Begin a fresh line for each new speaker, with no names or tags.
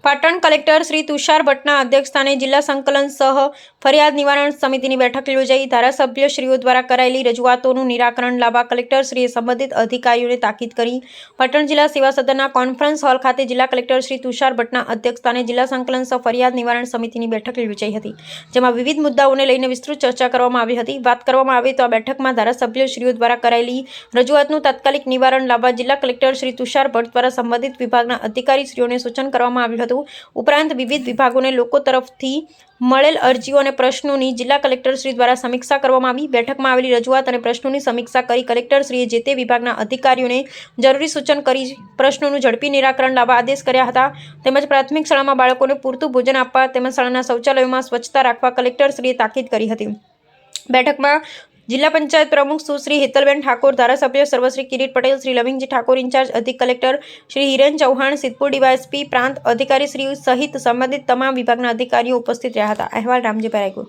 Patan collector Shri Tushar ભટ્ટના અધ્યક્ષસ્થાને જિલ્લા સંકલન સહ ફરિયાદ નિવારણ સમિતિની બેઠક યોજાઈ ધારાસભ્યશ્રીઓ દ્વારા કરાયેલી રજૂઆતોનું નિરાકરણ લાવવા કલેક્ટરશ્રીએ સંબંધિત અધિકારીઓને તાકીદ કરી પાટણ જિલ્લા સેવા સદનના કોન્ફરન્સ હોલ ખાતે જિલ્લા કલેક્ટર શ્રી તુષાર ભટ્ટના અધ્યક્ષસ્થાને જિલ્લા સંકલન સહ ફરિયાદ નિવારણ સમિતિની બેઠક યોજાઈ હતી, જેમાં વિવિધ મુદ્દાઓને લઈને વિસ્તૃત ચર્ચા કરવામાં આવી હતી। વાત કરવામાં આવે તો આ બેઠકમાં ધારાસભ્યશ્રીઓ દ્વારા કરાયેલી રજૂઆતનું તાત્કાલિક નિવારણ લાવવા જિલ્લા કલેક્ટર શ્રી તુષાર ભટ્ટ દ્વારા સંબંધિત વિભાગના અધિકારીશ્રીઓને સૂચન કરવામાં આવ્યું હતું। ઉપરાંત વિવિધ વિભાગોને લોકો તરફથી મળેલ અરજીઓ અને પ્રશ્નોની જિલ્લા કલેક્ટરશ્રી દ્વારા સમીક્ષા કરવામાં આવી। બેઠકમાં આવેલી રજૂઆત અને પ્રશ્નોની સમીક્ષા કરી કલેક્ટરશ્રીએ જે તે વિભાગના અધિકારીઓને જરૂરી સૂચન કરી પ્રશ્નોનું ઝડપી નિરાકરણ લાવવા આદેશ કર્યા હતા। તેમજ પ્રાથમિક શાળામાં બાળકોને પૂરતું ભોજન આપવા તેમજ શાળાના શૌચાલયોમાં સ્વચ્છતા રાખવા કલેક્ટરશ્રીએ તાકીદ કરી હતી। બેઠકમાં જિલ્લા પંચાયત પ્રમુખ સુશ્રી હેતલબેન ઠાકોર, ધારાસભ્ય સર્વશ્રી કિરીટ પટેલ, શ્રી લવિંગજી ઠાકોર, ઇન્ચાર્જ અધિક કલેક્ટર શ્રી હિરેન ચૌહાણ, સિદ્ધપુર ડીવાયએસપી, પ્રાંત અધિકારીશ્રીઓ સહિત સંબંધિત તમામ વિભાગના અધિકારીઓ ઉપસ્થિત રહ્યા હતા। અહેવાલ રામજીભાઈ રાયગુર।